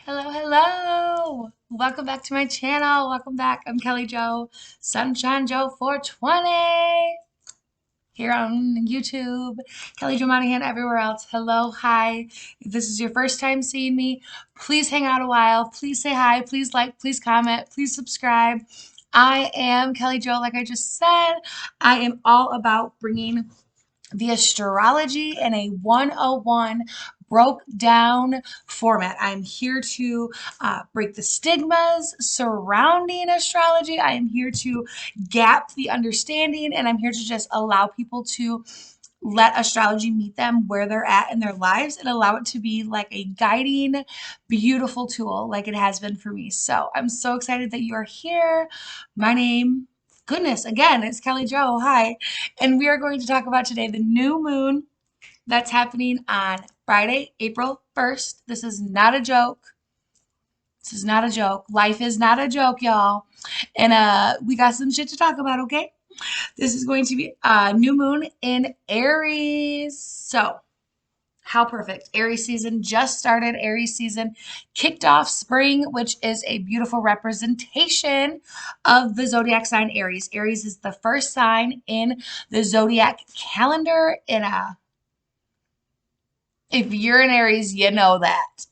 Hello, hello. Welcome back to my channel. Welcome back. I'm Kelly Joe, Sunshine Joe 420 here on YouTube. Kelly Joe Monahan everywhere else. Hello, hi. If this is your first time seeing me, please hang out a while. Please say hi. Please like, please comment, please subscribe. I am Kelly Joe, like I just said. I am all about bringing the astrology in a 101 broke down format. I'm here to break the stigmas surrounding astrology. I am here to gap the understanding, and I'm here to just allow people to let astrology meet them where they're at in their lives and allow it to be like a guiding, beautiful tool like it has been for me. So I'm so excited that you are here. My name, goodness, again, it's Kelly Joe. Hi. And we are going to talk about today the new moon that's happening on Friday, April 1st. This is not a joke. This is not a joke. Life is not a joke, y'all. And we got some shit to talk about, okay? This is going to be a new moon in Aries. So, how perfect. Aries season just started. Aries season kicked off spring, which is a beautiful representation of the zodiac sign Aries. Aries is the first sign in the zodiac calendar. And if you're an Aries, you know that.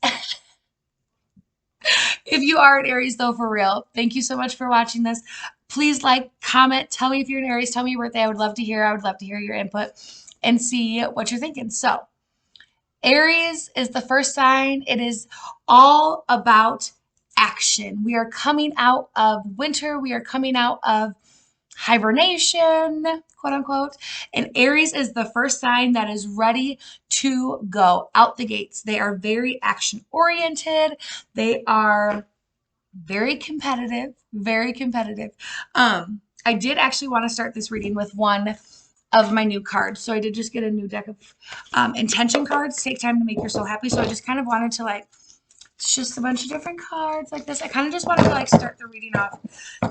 If you are an Aries, though, for real, thank you so much for watching this. Please like, comment, tell me if you're an Aries, tell me your birthday. I would love to hear. I would love to hear your input and see what you're thinking. So, Aries is the first sign. It is all about action. We are coming out of winter. We are coming out of hibernation, quote unquote. And Aries is the first sign that is ready to go out the gates. They are very action oriented. They are very competitive, very competitive. I did actually want to start this reading with one of my new cards. So I did just get a new deck of intention cards. Take time to make your soul happy. So I just kind of wanted to it's just a bunch of different cards like this. I kind of just wanted to start the reading off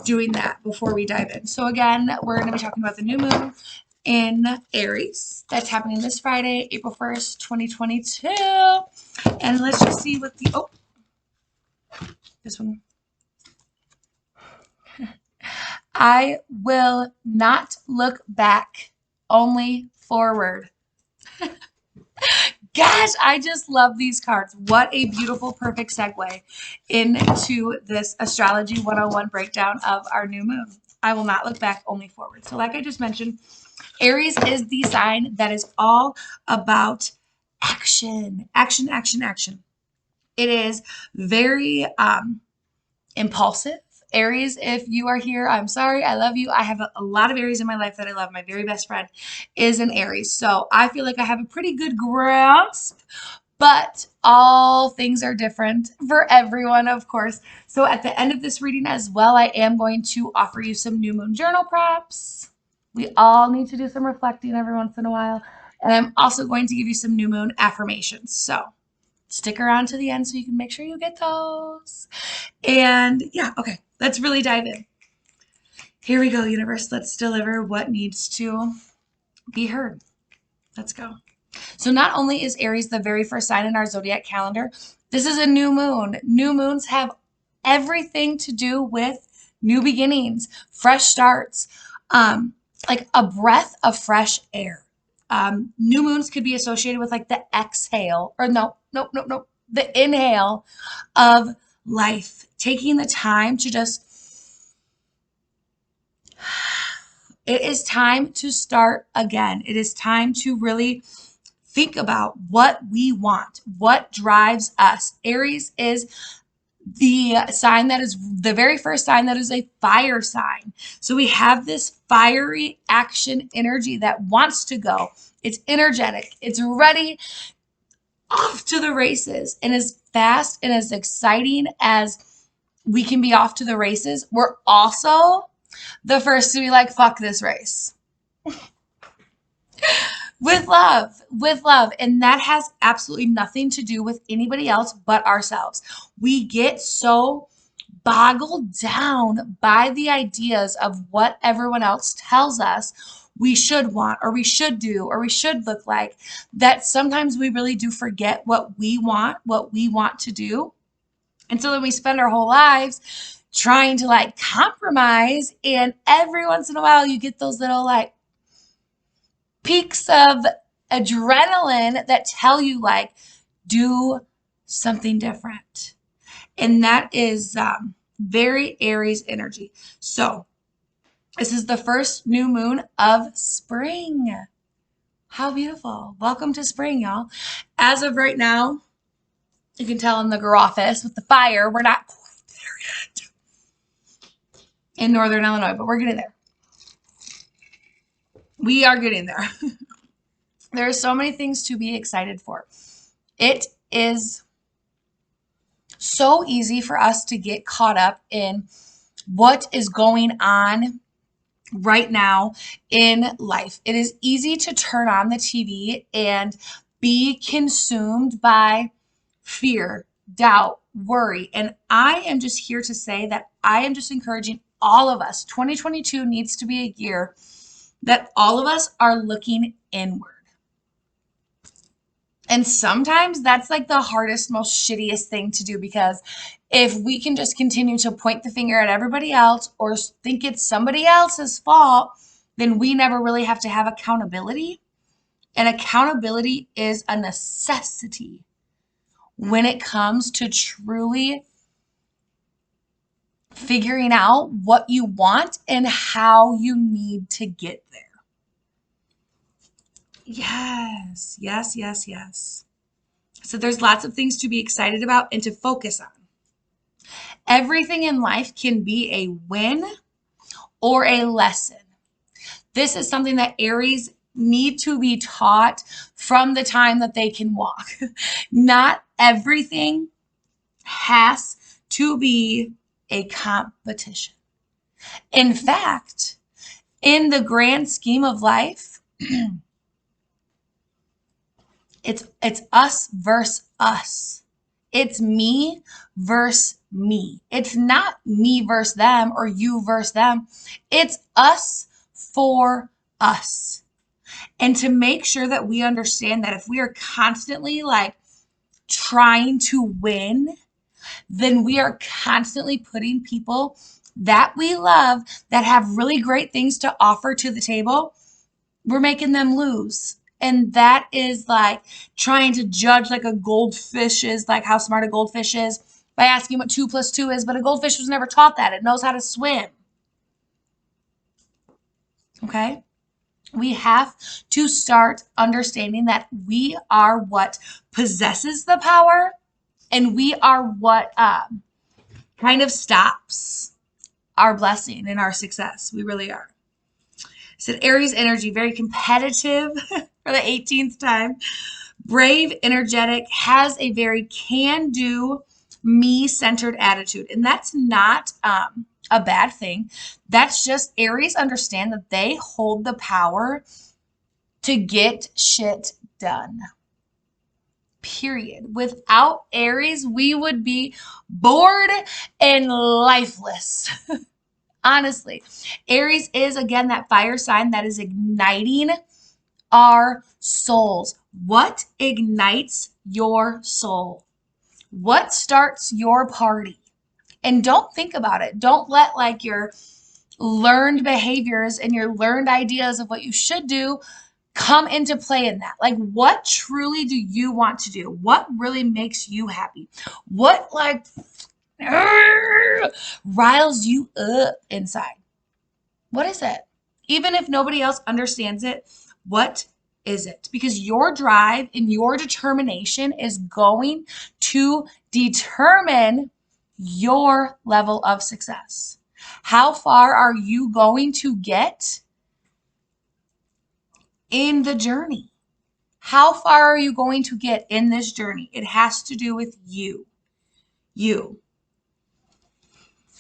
doing that before we dive in. So again, we're going to be talking about the new moon in Aries. That's happening this Friday, April 1st, 2022. And let's just see what this one. I will not look back, only forward. Gosh, I just love these cards. What a beautiful, perfect segue into this Astrology 101 breakdown of our new moon. I will not look back, only forward. So like I just mentioned, Aries is the sign that is all about action, action, action, action. It is very impulsive. Aries, if you are here, I'm sorry. I love you. I have a lot of Aries in my life that I love. My very best friend is an Aries. So I feel like I have a pretty good grasp, but all things are different for everyone, of course. So at the end of this reading as well, I am going to offer you some new moon journal prompts. We all need to do some reflecting every once in a while. And I'm also going to give you some new moon affirmations. So stick around to the end so you can make sure you get those. And yeah, okay, let's really dive in. Here we go, universe. Let's deliver what needs to be heard. Let's go. So not only is Aries the very first sign in our zodiac calendar, this is a new moon. New moons have everything to do with new beginnings, fresh starts, like a breath of fresh air. New moons could be associated with the exhale, or no, the inhale of life, taking the time to just, it is time to start again. It is time to really think about what we want, what drives us. Aries is the sign that is the very first sign that is a fire sign. So we have this fiery action energy that wants to go. It's energetic. It's ready, off to the races. And as fast and as exciting as we can be off to the races, we're also the first to be like, fuck this race. With love. And that has absolutely nothing to do with anybody else but ourselves. We get so boggled down by the ideas of what everyone else tells us we should want, or we should do, or we should look like, that sometimes we really do forget what we want to do. And so then we spend our whole lives trying to like compromise. And every once in a while, you get those little like peaks of adrenaline that tell you like, do something different. And that is very Aries energy. So this is the first new moon of spring. How beautiful. Welcome to spring, y'all. As of right now, you can tell in the office with the fire, we're not quite there yet in Northern Illinois, but we're getting there. We are getting there. There are so many things to be excited for. It is so easy for us to get caught up in what is going on right now in life. It is easy to turn on the TV and be consumed by fear, doubt, worry. And I am just here to say that I am just encouraging all of us. 2022 needs to be a year that all of us are looking inward. And sometimes that's like the hardest, most shittiest thing to do, because if we can just continue to point the finger at everybody else or think it's somebody else's fault, then we never really have to have accountability. And accountability is a necessity when it comes to truly figuring out what you want and how you need to get there. Yes, yes, yes, yes. So there's lots of things to be excited about and to focus on. Everything in life can be a win or a lesson. This is something that Aries need to be taught from the time that they can walk. Not everything has to be a competition. In fact, in the grand scheme of life, it's us versus us. It's me versus me. It's not me versus them or you versus them. It's us for us. And to make sure that we understand that if we are constantly like trying to win, then we are constantly putting people that we love that have really great things to offer to the table, we're making them lose. And that is like trying to judge like a goldfish is, like how smart a goldfish is by asking what 2 + 2 is, but a goldfish was never taught that. It knows how to swim. Okay? We have to start understanding that we are what possesses the power, and we are what kind of stops our blessing and our success. We really are. Said Aries energy, very competitive for the 18th time. Brave, energetic, has a very can-do, me-centered attitude. And that's not a bad thing. That's just Aries understand that they hold the power to get shit done. Period. Without Aries, we would be bored and lifeless. Honestly, Aries is, again, that fire sign that is igniting our souls. What ignites your soul? What starts your party? And don't think about it. Don't let like your learned behaviors and your learned ideas of what you should do come into play in that. Like, what truly do you want to do? What really makes you happy? What like riles you up inside? What is it? Even if nobody else understands it, what is it? Because your drive and your determination is going to determine your level of success. How far are you going to get in the journey? How far are you going to get in this journey? It has to do with you. You.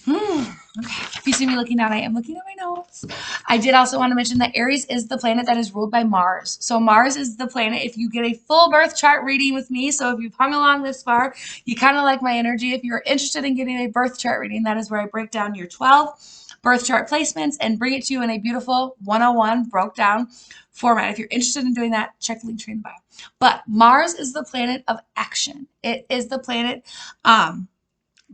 Okay. If you see me looking down, I am looking at my notes. I did also want to mention that Aries is the planet that is ruled by Mars. So Mars is the planet, if you get a full birth chart reading with me, so if you've hung along this far, you kind of like my energy. If you're interested in getting a birth chart reading, that is where I break down your 12 birth chart placements and bring it to you in a beautiful 101 broke down format. If you're interested in doing that, check the link tree in the bio. But Mars is the planet of action. It is the planet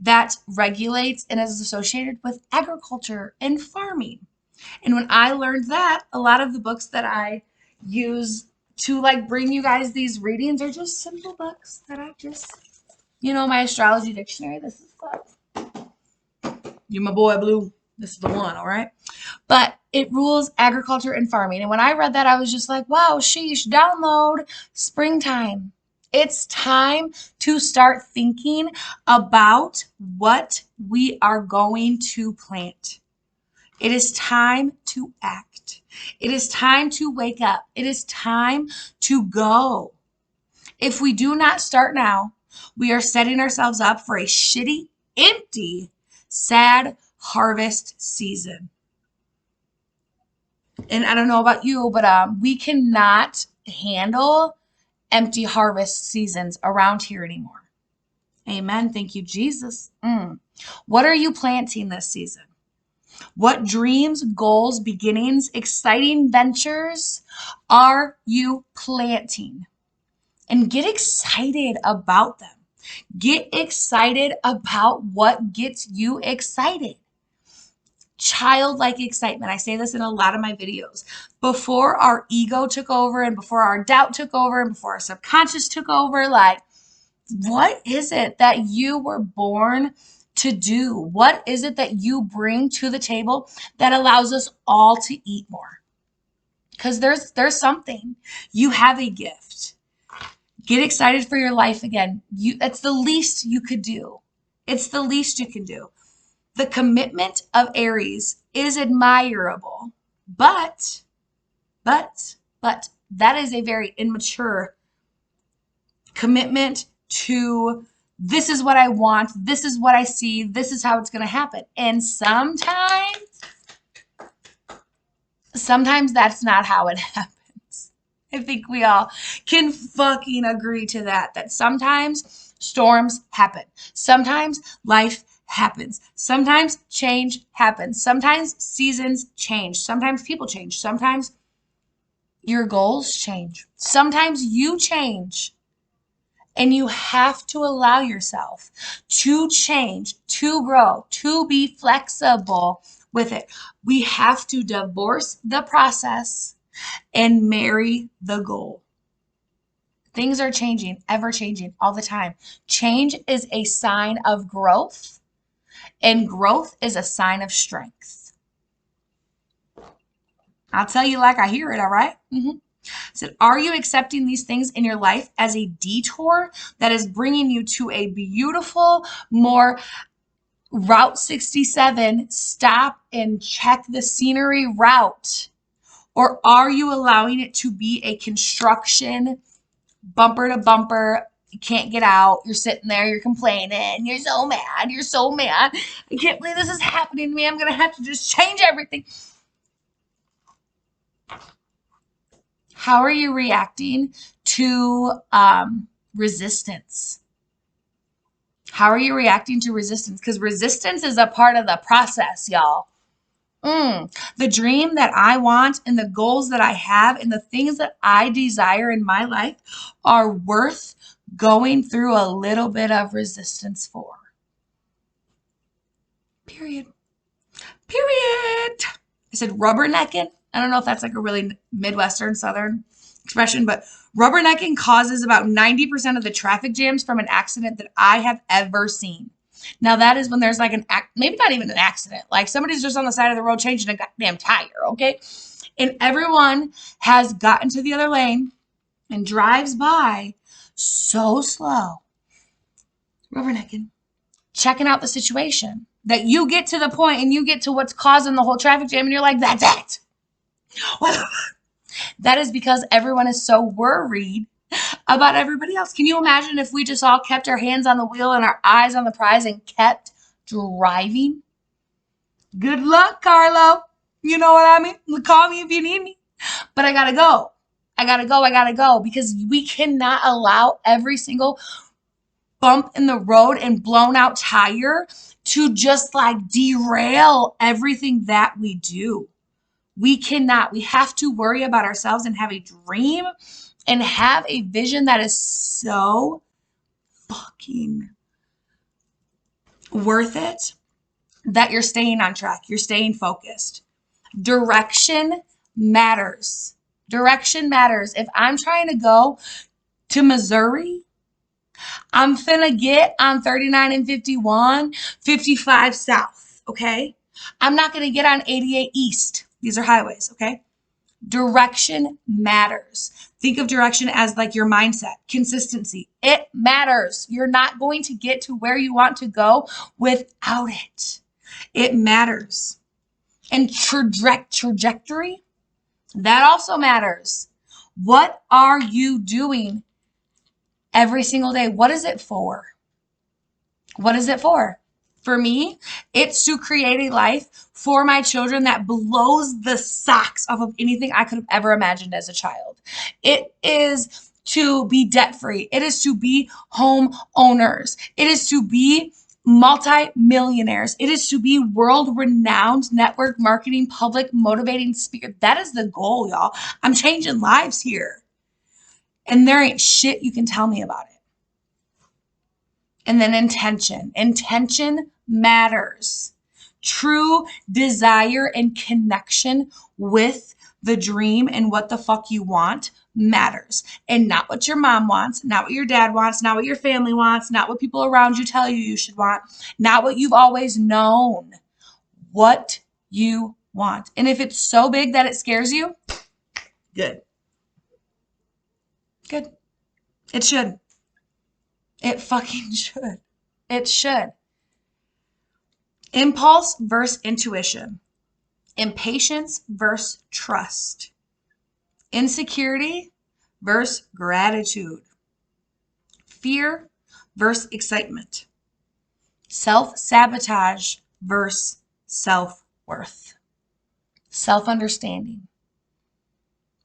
that regulates and is associated with agriculture and farming. And when I learned that, a lot of the books that I use to like bring you guys these readings are just simple books that I just, my astrology dictionary. This is you, my boy Blue. This is the one, all right? But it rules agriculture and farming. And when I read that, I was just like, wow, sheesh, download springtime. It's time to start thinking about what we are going to plant. It is time to act. It is time to wake up. It is time to go. If we do not start now, we are setting ourselves up for a shitty, empty, sad harvest season. And I don't know about you, but we cannot handle empty harvest seasons around here anymore. Amen. Thank you, Jesus. What are you planting this season? What dreams, goals, beginnings, exciting ventures are you planting? And get excited about them. Get excited about what gets you excited. Childlike excitement. I say this in a lot of my videos. Before our ego took over and before our doubt took over and before our subconscious took over, like, what is it that you were born to do? What is it that you bring to the table that allows us all to eat more? Because there's something. You have a gift. Get excited for your life again. That's the least you could do. It's the least you can do. The commitment of Aries is admirable, but that is a very immature commitment to this is what I want, this is what I see, this is how it's going to happen. And sometimes that's not how it happens. I think we all can fucking agree to that sometimes storms happen. Sometimes life happens. Sometimes change happens. Sometimes seasons change. Sometimes people change. Sometimes your goals change. Sometimes you change. And you have to allow yourself to change, to grow, to be flexible with it. We have to divorce the process and marry the goal. Things are changing, ever changing all the time. Change is a sign of growth, and growth is a sign of strength. I'll tell you like I hear it, all right? So are you accepting these things in your life as a detour that is bringing you to a beautiful, more Route 67, stop and check the scenery route? Or are you allowing it to be a construction, bumper to bumper, you can't get out, you're sitting there, you're complaining, you're so mad, I can't believe this is happening to me, I'm going to have to just change everything. How are you reacting to resistance? How are you reacting to resistance? Because resistance is a part of the process, y'all. The dream that I want and the goals that I have and the things that I desire in my life are worth going through a little bit of resistance for. Period. I said rubbernecking. I don't know if that's like a really Midwestern Southern expression, but rubbernecking causes about 90% of the traffic jams from an accident that I have ever seen. Now that is when there's like maybe not even an accident, like somebody's just on the side of the road changing a goddamn tire, okay? And everyone has gotten to the other lane and drives by so slow, rubbernecking, checking out the situation, that you get to the point and you get to what's causing the whole traffic jam and you're like, that's it. That is because everyone is so worried about everybody else. Can you imagine if we just all kept our hands on the wheel and our eyes on the prize and kept driving? Good luck, Carlo. You know what I mean? Call me if you need me. But I gotta go. I gotta go because we cannot allow every single bump in the road and blown out tire to just like derail everything that we do. We cannot. We have to worry about ourselves and have a dream and have a vision that is so fucking worth it, that you're staying on track, you're staying focused. Direction matters. Direction matters. If I'm trying to go to Missouri, I'm finna get on 39 and 51, 55 south, okay? I'm not gonna get on 88 east. These are highways, okay? Direction matters. Think of direction as like your mindset, consistency. It matters. You're not going to get to where you want to go without it. It matters. And trajectory, that also matters. What are you doing every single day? What is it for? What is it for? For me, it's to create a life for my children that blows the socks off of anything I could have ever imagined as a child. It is to be debt-free. It is to be home owners. It is to be multi-millionaires. It is to be world-renowned network marketing, public motivating speaker. That is the goal, y'all. I'm changing lives here. And there ain't shit you can tell me about it. And then intention. Intention matters. True desire and connection with the dream and what the fuck you want matters. And not what your mom wants, not what your dad wants, not what your family wants, not what people around you tell you should want, not what you've always known. What you want. And if it's so big that it scares you, good. Good. It should. It fucking should. It should. Impulse versus intuition. Impatience versus trust. Insecurity versus gratitude. Fear versus excitement. Self-sabotage versus self-worth. Self-understanding.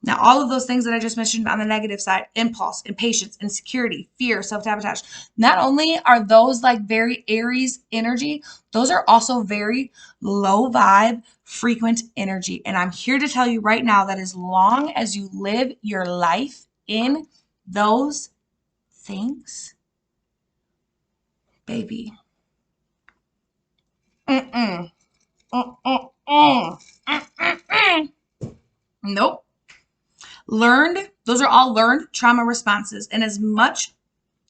Now, all of those things that I just mentioned on the negative side, impulse, impatience, insecurity, fear, self-sabotage, not only are those like very Aries energy, those are also very low vibe, frequent energy. And I'm here to tell you right now that as long as you live your life in those things, baby, nope. Learned, those are all learned trauma responses. And as much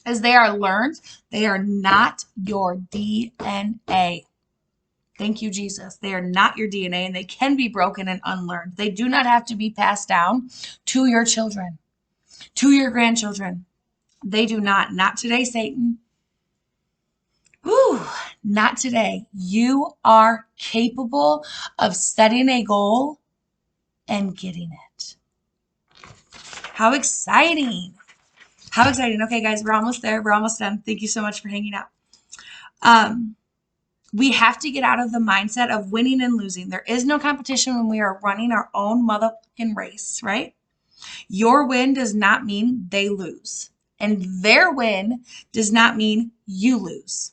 as they are learned, they are not your DNA. Thank you, Jesus. They are not your DNA and they can be broken and unlearned. They do not have to be passed down to your children, to your grandchildren. They do not. Not today, Satan. Whew, not today. You are capable of setting a goal and getting it. How exciting. How exciting. Okay, guys, we're almost there. We're almost done. Thank you so much for hanging out. We have to get out of the mindset of winning and losing. There is no competition when we are running our own motherfucking race, right? Your win does not mean they lose. And their win does not mean you lose.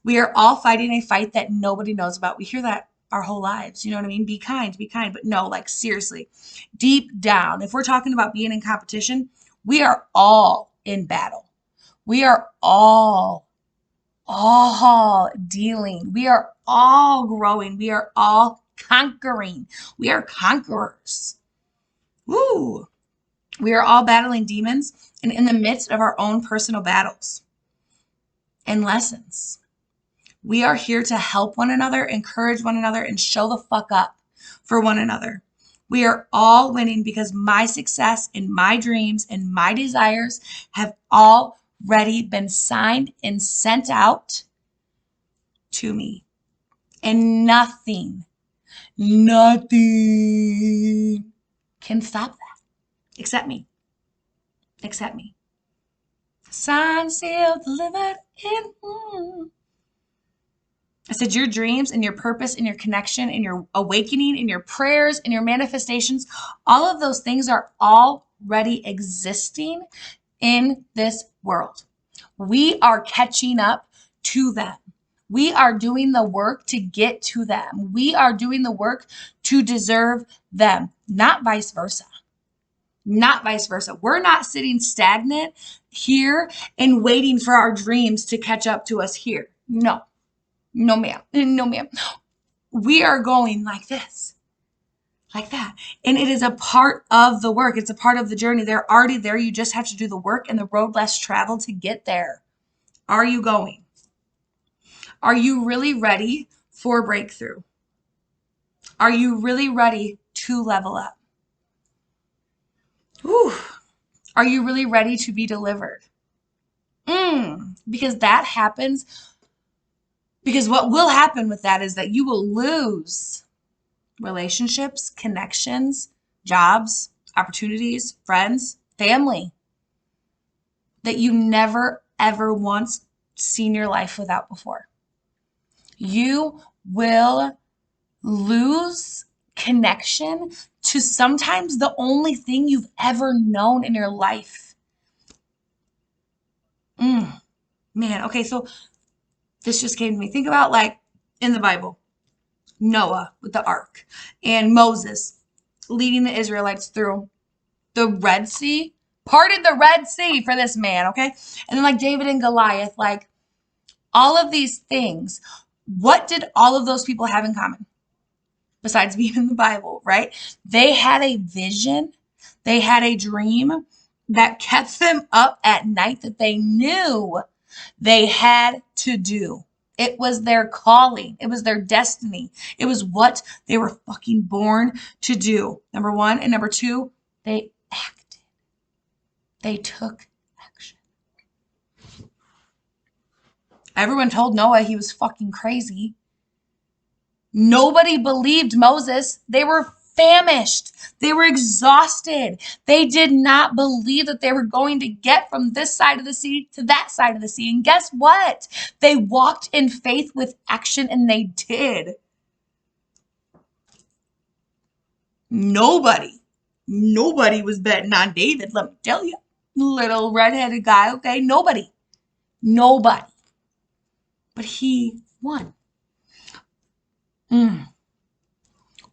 We are all fighting a fight that nobody knows about. We hear that our whole lives. You know what I mean? Be kind, be kind. But no, like seriously, deep down, if we're talking about being in competition, we are all in battle. We are all dealing. We are all growing. We are all conquering. We are conquerors. Woo! We are all battling demons and in the midst of our own personal battles and lessons. We are here to help one another, encourage one another, and show the fuck up for one another. We are all winning because my success and my dreams and my desires have already been signed and sent out to me. And nothing can stop that except me. Except me. Signed, sealed, delivered in. I said your dreams and your purpose and your connection and your awakening and your prayers and your manifestations, all of those things are already existing in this world. We are catching up to them. We are doing the work to get to them. We are doing the work to deserve them, not vice versa. Not vice versa. We're not sitting stagnant here and waiting for our dreams to catch up to us here. No. No, ma'am. No, ma'am. We are going like this, like that. And it is a part of the work. It's a part of the journey. They're already there. You just have to do the work and the road less traveled to get there. Are you going? Are you really ready for breakthrough? Are you really ready to level up? Whew. Are you really ready to be delivered? Because that happens. Because what will happen with that is that you will lose relationships, connections, jobs, opportunities, friends, family that you never, ever once seen your life without before. You will lose connection to sometimes the only thing you've ever known in your life. Man, okay, so this just came to me. Think about like in the Bible, Noah with the ark and Moses leading the Israelites through the Red Sea, parted the Red Sea for this man, okay? And then like David and Goliath, like all of these things, what did all of those people have in common? Besides being in the Bible, right? They had a vision, they had a dream that kept them up at night that they knew they had to do. It was their calling. It was their destiny. It was what they were fucking born to do. Number one. And number two, they acted. They took action. Everyone told Noah he was fucking crazy. Nobody believed Moses. They were famished. They were exhausted. They did not believe that they were going to get from this side of the sea to that side of the sea. And guess what? They walked in faith with action, and they did. Nobody was betting on David, let me tell you. Little redheaded guy, okay? Nobody. But he won.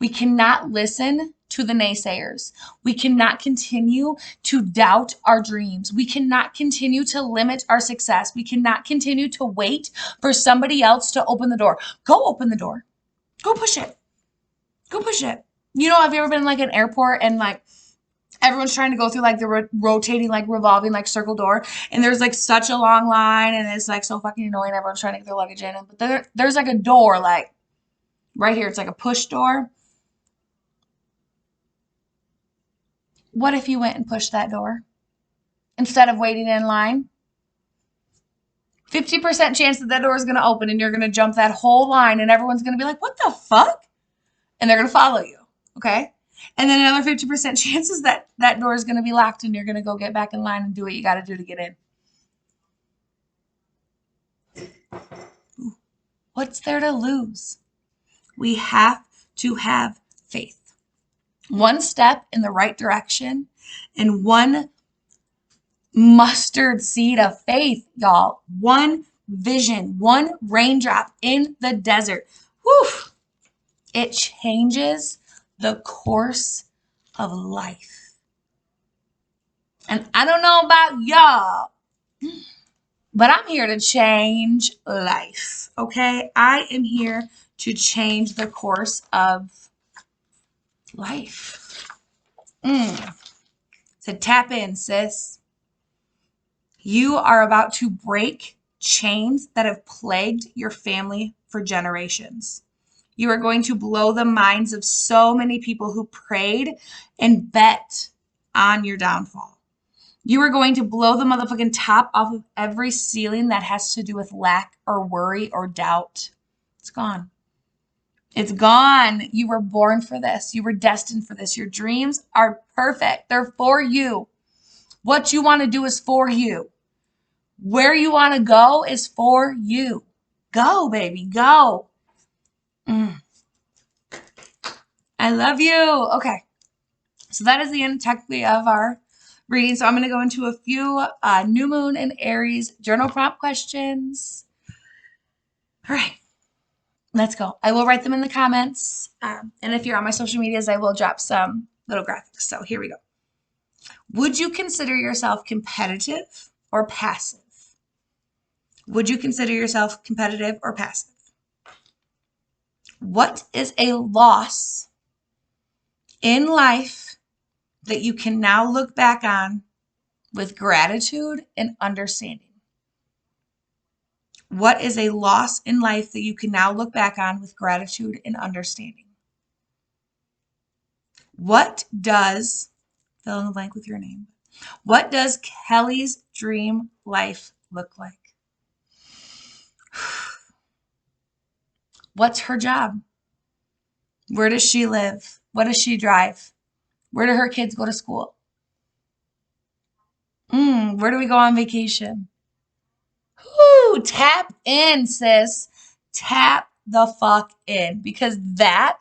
We cannot listen to the naysayers. We cannot continue to doubt our dreams. We cannot continue to limit our success. We cannot continue to wait for somebody else to open the door. Go open the door. Go push it. Go push it. You know, have you ever been in like an airport and like everyone's trying to go through like the rotating, like revolving, like circle door, and there's like such a long line, and it's like so fucking annoying. Everyone's trying to get their luggage in, but there's like a door, like right here. It's like a push door. What if you went and pushed that door instead of waiting in line? 50% chance that door is going to open and you're going to jump that whole line and everyone's going to be like, what the fuck? And they're going to follow you. Okay. And then another 50% chance is that that door is going to be locked and you're going to go get back in line and do what you got to do to get in. What's there to lose? We have to have faith. One step in the right direction and one mustard seed of faith, y'all. One vision, one raindrop in the desert. Whew. It changes the course of life. And I don't know about y'all, but I'm here to change life, okay? I am here to change the course of life. So tap in, sis. You are about to break chains that have plagued your family for generations. You are going to blow the minds of so many people who prayed and bet on your downfall. You are going to blow the motherfucking top off of every ceiling that has to do with lack or worry or doubt. It's gone. It's gone. You were born for this. You were destined for this. Your dreams are perfect. They're for you. What you want to do is for you. Where you want to go is for you. Go, baby, go. I love you. Okay. So that is the end technically of our reading. So I'm going to go into a few new moon and Aries journal prompt questions. All right. Let's go. I will write them in the comments. And if you're on my social medias, I will drop some little graphics. So here we go. Would you consider yourself competitive or passive? Would you consider yourself competitive or passive? What is a loss in life that you can now look back on with gratitude and understanding? What is a loss in life that you can now look back on with gratitude and understanding? What does, fill in the blank with your name, what does Kelly's dream life look like? What's her job? Where does she live? What does she drive? Where do her kids go to school? Where do we go on vacation? Woo, tap in, sis. Tap the fuck in, because that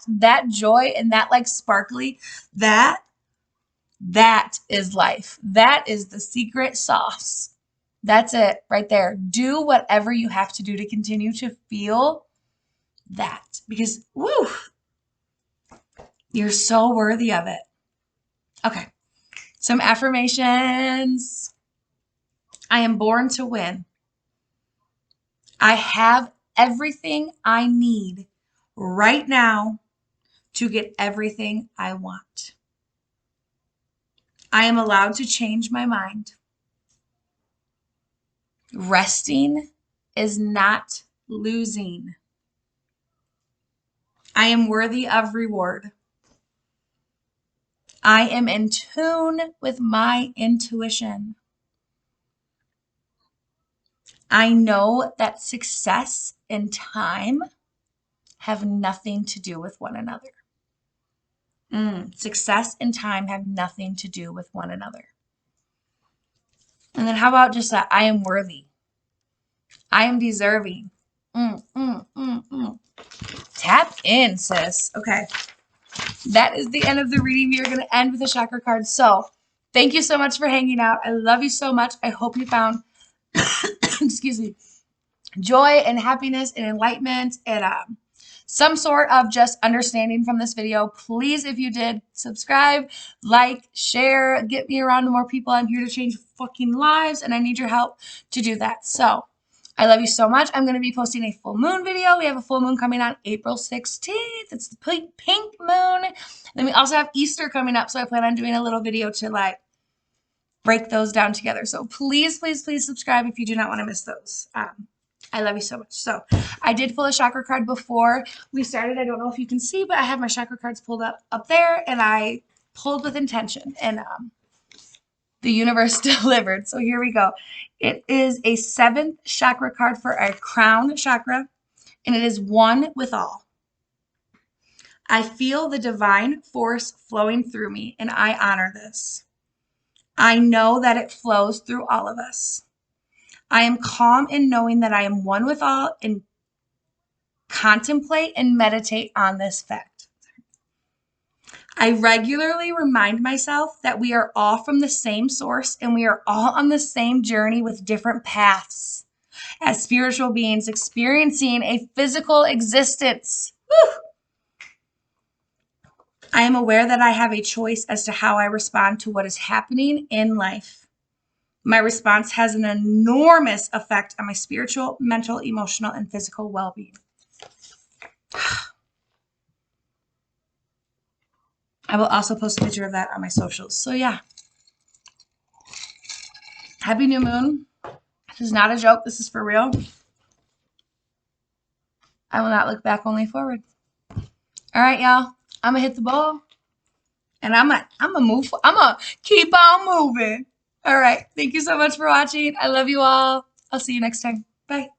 joy and that like sparkly, that is life. That is the secret sauce. That's it right there. Do whatever you have to do to continue to feel that, because woo, you're so worthy of it. Okay. Some affirmations. I am born to win. I have everything I need right now to get everything I want. I am allowed to change my mind. Resting is not losing. I am worthy of reward. I am in tune with my intuition. I know that success and time have nothing to do with one another. Success and time have nothing to do with one another. And then how about just that? I am worthy. I am deserving. Tap in, sis. Okay. That is the end of the reading. We are going to end with a chakra card. So thank you so much for hanging out. I love you so much. I hope you found, excuse me, joy and happiness and enlightenment and some sort of just understanding from this video. Please, if you did, subscribe, like, share, get me around to more people. I'm here to change fucking lives, and I need your help to do that. So I love you so much. I'm going to be posting a full moon video. We have a full moon coming on April 16th. It's the pink moon. Then we also have Easter coming up, so I plan on doing a little video to like break those down together. So please, please, please subscribe if you do not want to miss those. I love you so much. So I did pull a chakra card before we started. I don't know if you can see, but I have my chakra cards pulled up there, and I pulled with intention, and the universe delivered. So here we go. It is a 7th chakra card for our crown chakra, and it is one with all. I feel the divine force flowing through me, and I honor this. I know that it flows through all of us. I am calm in knowing that I am one with all, and contemplate and meditate on this fact. I regularly remind myself that we are all from the same source, and we are all on the same journey with different paths as spiritual beings experiencing a physical existence. Woo! I am aware that I have a choice as to how I respond to what is happening in life. My response has an enormous effect on my spiritual, mental, emotional, and physical well-being. I will also post a picture of that on my socials. So yeah. Happy new moon. This is not a joke. This is for real. I will not look back, only forward. All right, y'all. I'm going to hit the ball. And I'm gonna move. I'm gonna keep on moving. All right. Thank you so much for watching. I love you all. I'll see you next time. Bye.